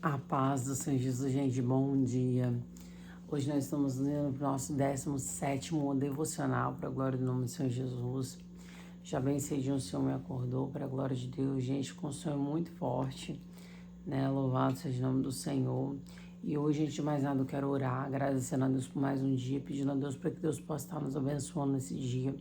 A paz do Senhor Jesus, gente, bom dia. Hoje nós estamos lendo o nosso 17º devocional para a glória do nome do Senhor Jesus. Já bem cedinho o Senhor me acordou para a glória de Deus, gente, com um sonho muito forte, né? Louvado seja o nome do Senhor. E hoje, antes de mais nada, eu quero orar, agradecendo a Deus por mais um dia, pedindo a Deus para que Deus possa estar nos abençoando nesse dia,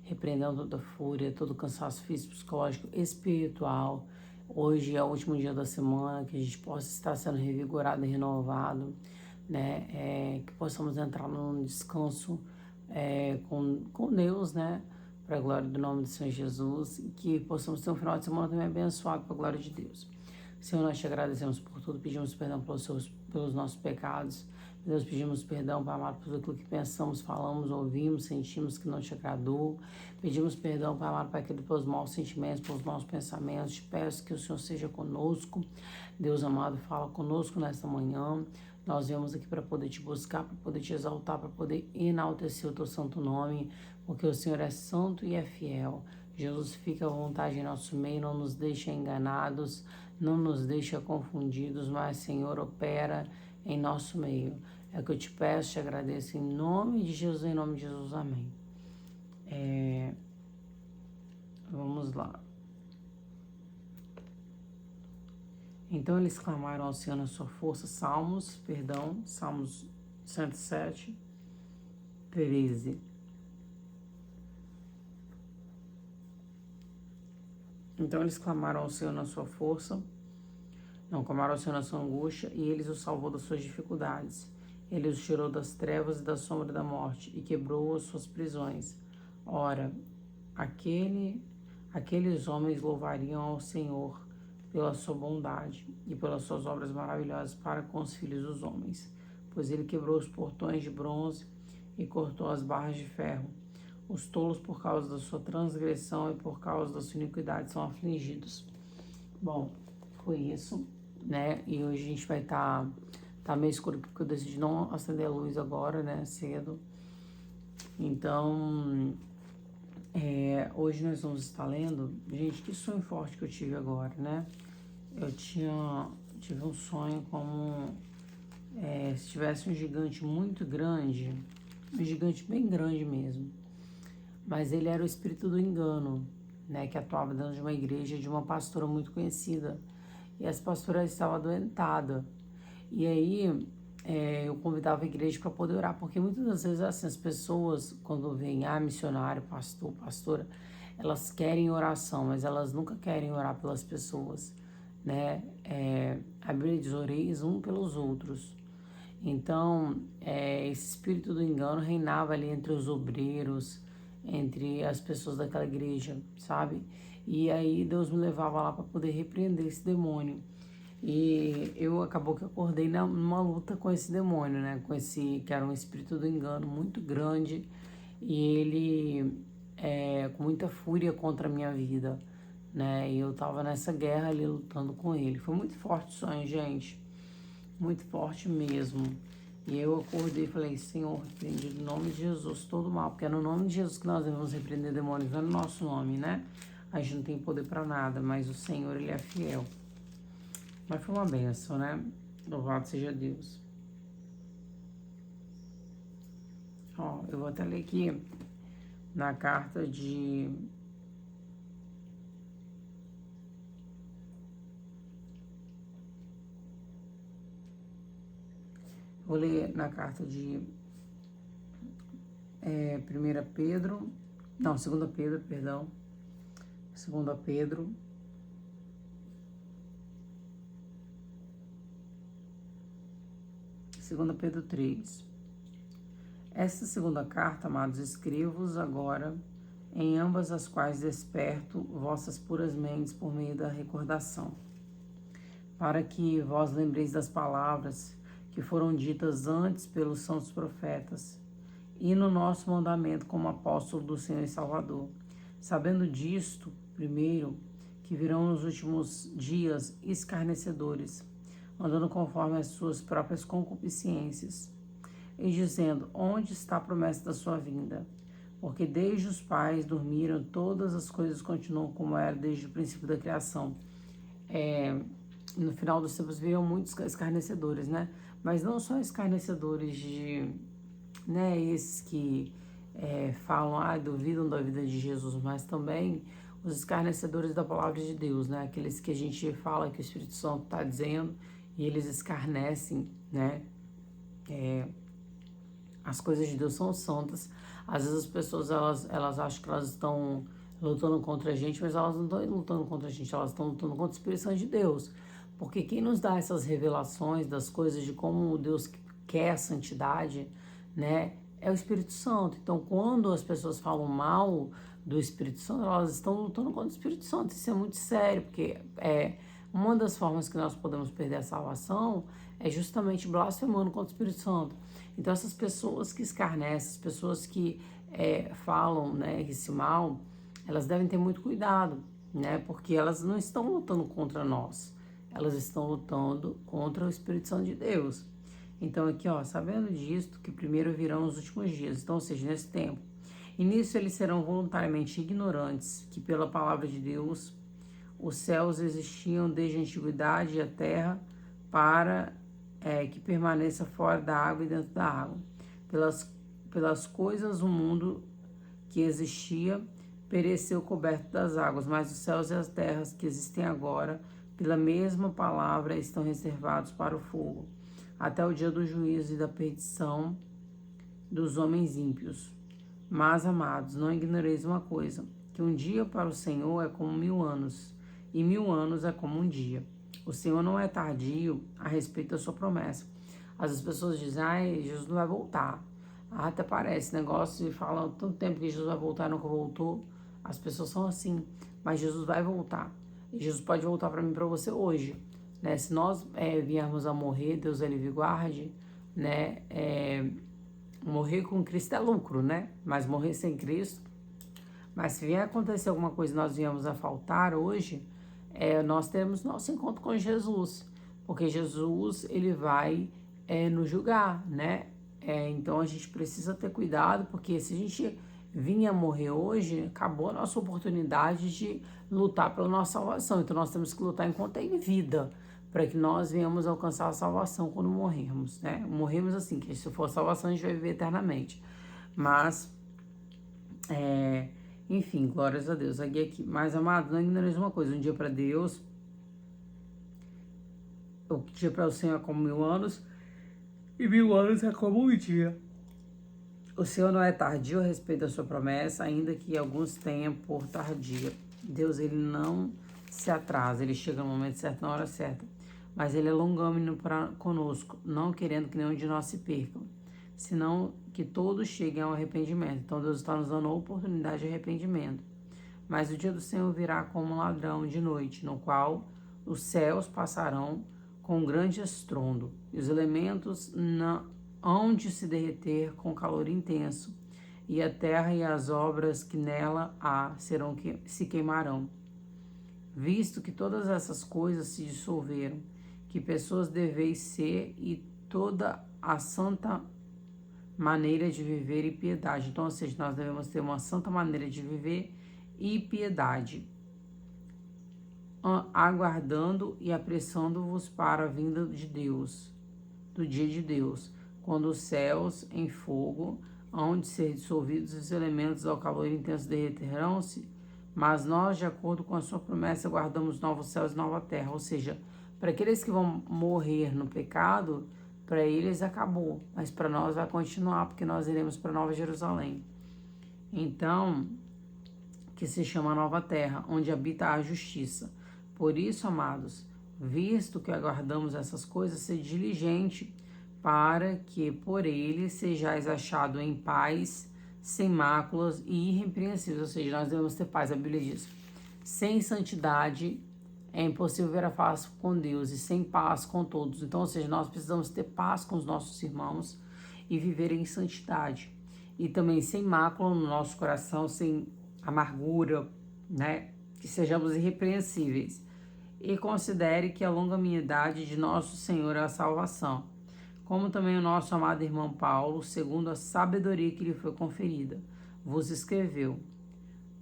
repreendendo toda fúria, todo cansaço físico, psicológico, espiritual. Hoje é o último dia da semana, que a gente possa estar sendo revigorado e renovado, né? Que possamos entrar num descanso com Deus, né? Para a glória do nome do Senhor Jesus, e que possamos ter um final de semana também abençoado para a glória de Deus. Senhor, nós te agradecemos por tudo, pedimos perdão pelos nossos pecados. Deus, pedimos perdão, Pai amado, por tudo aquilo que pensamos, falamos, ouvimos, sentimos que não te agradou. Pedimos perdão, Pai amado, Pai querido, pelos maus sentimentos, pelos maus pensamentos. Te peço que o Senhor seja conosco. Deus amado, fala conosco nesta manhã. Nós viemos aqui para poder te buscar, para poder te exaltar, para poder enaltecer o teu santo nome, porque o Senhor é santo e é fiel. Jesus, fica à vontade em nosso meio, não nos deixa enganados, não nos deixa confundidos, mas, Senhor, opera em nosso meio. É o que eu te peço, te agradeço em nome de Jesus, em nome de Jesus, amém. Vamos lá. Então eles clamaram ao Senhor na sua força, Salmos 107, 13. Então eles clamaram ao Senhor na sua força, clamaram ao Senhor na sua angústia, e Ele os salvou das suas dificuldades. Ele os tirou das trevas e da sombra da morte, e quebrou as suas prisões. Ora, aqueles homens louvariam ao Senhor pela sua bondade e pelas suas obras maravilhosas para com os filhos dos homens, pois Ele quebrou os portões de bronze e cortou as barras de ferro. Os tolos, por causa da sua transgressão e por causa da sua iniquidade, são afligidos. Bom, foi isso, né? E hoje a gente vai tá meio escuro porque eu decidi não acender a luz agora, né? Cedo. Então, hoje nós vamos estar lendo. Gente, que sonho forte que eu tive agora, né? Eu tive um sonho como se tivesse um gigante muito grande, um gigante bem grande mesmo. Mas ele era o espírito do engano, né, que atuava dentro de uma igreja de uma pastora muito conhecida. E essa pastora estava adoentada. E aí eu convidava a igreja para poder orar, porque muitas das vezes assim, as pessoas, quando vêm missionário, pastor, pastora, elas querem oração, mas elas nunca querem orar pelas pessoas, né? A Bíblia diz: oreis um pelos outros. Então, esse espírito do engano reinava ali entre os obreiros, entre as pessoas daquela igreja, sabe? E aí Deus me levava lá para poder repreender esse demônio. E acabou que acordei numa luta com esse demônio, né? Com esse, que era um espírito do engano muito grande. E ele, com muita fúria contra a minha vida, né? E eu tava nessa guerra ali lutando com ele. Foi muito forte o sonho, gente. Muito forte mesmo. E eu acordei e falei: Senhor, repreende no nome de Jesus todo mal, porque é no nome de Jesus que nós devemos repreender demônios, não é no nosso nome, né? A gente não tem poder para nada, mas o Senhor, Ele é fiel. Mas foi uma benção, né? Louvado seja Deus. Ó, eu vou até ler aqui na carta de... Vou ler na carta de 2 Pedro, perdão. 2 Pedro. Pedro 3. Esta segunda carta, amados, escrevo-vos agora, em ambas as quais desperto vossas puras mentes por meio da recordação, para que vós lembreis das palavras que foram ditas antes pelos santos profetas, e no nosso mandamento como apóstolo do Senhor e Salvador, sabendo disto, primeiro, que virão nos últimos dias escarnecedores, andando conforme as suas próprias concupiscências, e dizendo: onde está a promessa da sua vinda? Porque desde os pais dormiram, todas as coisas continuam como era desde o princípio da criação. no final dos tempos viriam muitos escarnecedores, né? Mas não só escarnecedores de, né, esses que falam, duvidam da vida de Jesus, mas também os escarnecedores da palavra de Deus, né? Aqueles que a gente fala que o Espírito Santo está dizendo e eles escarnecem, né? As coisas de Deus são santas. Às vezes as pessoas, elas acham que elas estão lutando contra a gente, mas elas não estão lutando contra a gente, elas estão lutando contra o Espírito Santo de Deus. Porque quem nos dá essas revelações das coisas, de como Deus quer a santidade, né, é o Espírito Santo. Então, quando as pessoas falam mal do Espírito Santo, elas estão lutando contra o Espírito Santo. Isso é muito sério, porque uma das formas que nós podemos perder a salvação é justamente blasfemando contra o Espírito Santo. Então, essas pessoas que escarnecem, essas pessoas que falam, né, esse mal, elas devem ter muito cuidado, né, porque elas não estão lutando contra nós, elas estão lutando contra o Espírito Santo de Deus. Então, aqui, sabendo disto, que primeiro virão os últimos dias, então, ou seja, nesse tempo. E nisso eles serão voluntariamente ignorantes, que pela palavra de Deus os céus existiam desde a antiguidade e a terra para que permaneça fora da água e dentro da água. Pelas coisas, o mundo que existia pereceu coberto das águas, mas os céus e as terras que existem agora, pela mesma palavra, estão reservados para o fogo, até o dia do juízo e da perdição dos homens ímpios. Mas, amados, não ignoreis uma coisa, que um dia para o Senhor é como 1000 anos, e 1000 anos é como um dia. O Senhor não é tardio a respeito da sua promessa. As pessoas dizem, Jesus não vai voltar. Até parece negócio e falam tanto tempo que Jesus vai voltar e nunca voltou. As pessoas são assim, mas Jesus vai voltar. E Jesus pode voltar para mim e para você hoje. Né? Se nós viermos a morrer, Deus ele guarde, né? Morrer com Cristo é lucro, né? Mas morrer sem Cristo. Mas se vier acontecer alguma coisa e nós viemos a faltar hoje, nós temos nosso encontro com Jesus. Porque Jesus, ele vai nos julgar, né? Então a gente precisa ter cuidado, porque se a gente vinha morrer hoje, acabou a nossa oportunidade de lutar pela nossa salvação. Então nós temos que lutar enquanto tem vida, para que nós venhamos alcançar a salvação quando morrermos, né? Morremos assim, que se for a salvação a gente vai viver eternamente. Mas, enfim, glórias a Deus. Aqui. Mas, amado, não ignoreis uma coisa, um dia para Deus, o dia para o Senhor é como 1000 anos, e 1000 anos é como um dia. O Senhor não é tardio a respeito da sua promessa, ainda que alguns tenham por tardia. Deus, ele não se atrasa, ele chega no momento certo, na hora certa. Mas ele é longâmino para conosco, não querendo que nenhum de nós se percam, senão que todos cheguem ao arrependimento. Então Deus está nos dando a oportunidade de arrependimento. Mas o dia do Senhor virá como um ladrão de noite, no qual os céus passarão com um grande estrondo, e os elementos hão de se derreter com calor intenso, e a terra e as obras que nela há se queimarão. Visto que todas essas coisas se dissolveram, que pessoas deveis ser, e toda a santa maneira de viver e piedade. Então, ou seja, nós devemos ter uma santa maneira de viver e piedade, aguardando e apressando-vos para a vinda de Deus, do dia de Deus, quando os céus em fogo hão de ser dissolvidos, os elementos ao calor intenso derreterão-se, mas nós, de acordo com a sua promessa, guardamos novos céus e nova terra. Ou seja, para aqueles que vão morrer no pecado, para eles acabou, mas para nós vai continuar, porque nós iremos para Nova Jerusalém. Então, que se chama Nova Terra, onde habita a justiça. Por isso, amados, visto que aguardamos essas coisas, sede diligente para que por ele sejais achado em paz, sem máculas e irrepreensíveis. Ou seja, nós devemos ter paz, a Bíblia diz. Sem santidade é impossível ver a face com Deus, e sem paz com todos. Então, ou seja, nós precisamos ter paz com os nossos irmãos e viver em santidade. E também sem mácula no nosso coração, sem amargura, né? Que sejamos irrepreensíveis. E considere que a longanimidade de nosso Senhor é a salvação, como também o nosso amado irmão Paulo, segundo a sabedoria que lhe foi conferida, vos escreveu.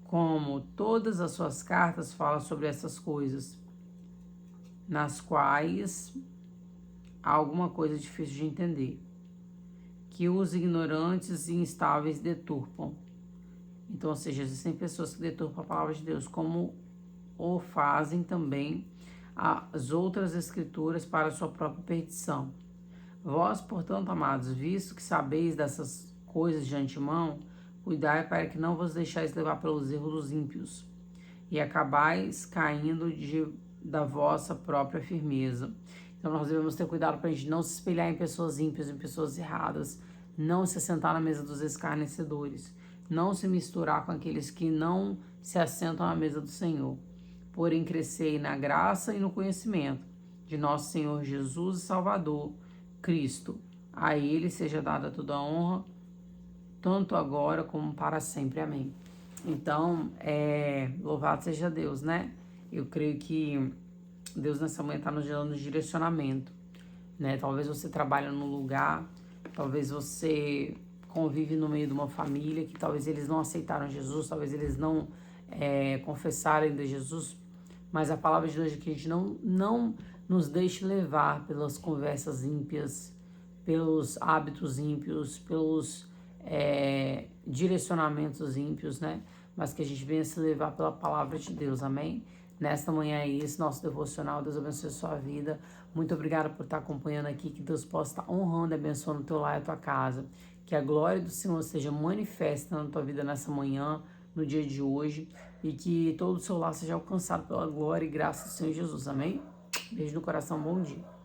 Como todas as suas cartas falam sobre essas coisas, nas quais há alguma coisa difícil de entender, que os ignorantes e instáveis deturpam. Então, ou seja, existem pessoas que deturpam a palavra de Deus, como o fazem também as outras escrituras para a sua própria perdição. Vós, portanto, amados, visto que sabeis dessas coisas de antemão, cuidai para que não vos deixais levar pelos erros dos ímpios, e acabais caindo da vossa própria firmeza. Então nós devemos ter cuidado para a gente não se espelhar em pessoas ímpias, em pessoas erradas, não se assentar na mesa dos escarnecedores, não se misturar com aqueles que não se assentam na mesa do Senhor. Porém, crescei na graça e no conhecimento de nosso Senhor Jesus e Salvador, Cristo. A Ele seja dada toda a honra, tanto agora como para sempre. Amém. Então, louvado seja Deus, né? Eu creio que Deus nessa manhã está nos dando direcionamento, né? Talvez você trabalhe num lugar, talvez você convive no meio de uma família que talvez eles não aceitaram Jesus, talvez eles não confessaram ainda Jesus, mas a palavra de Deus é que a gente não nos deixe levar pelas conversas ímpias, pelos hábitos ímpios, pelos direcionamentos ímpios, né? Mas que a gente venha se levar pela palavra de Deus, amém? Nesta manhã é esse nosso devocional. Deus abençoe a sua vida. Muito obrigada por estar acompanhando aqui. Que Deus possa estar honrando e abençoando o teu lar e a tua casa. Que a glória do Senhor seja manifesta na tua vida nessa manhã, no dia de hoje. E que todo o seu lar seja alcançado pela glória e graça do Senhor Jesus. Amém? Beijo no coração, bom dia.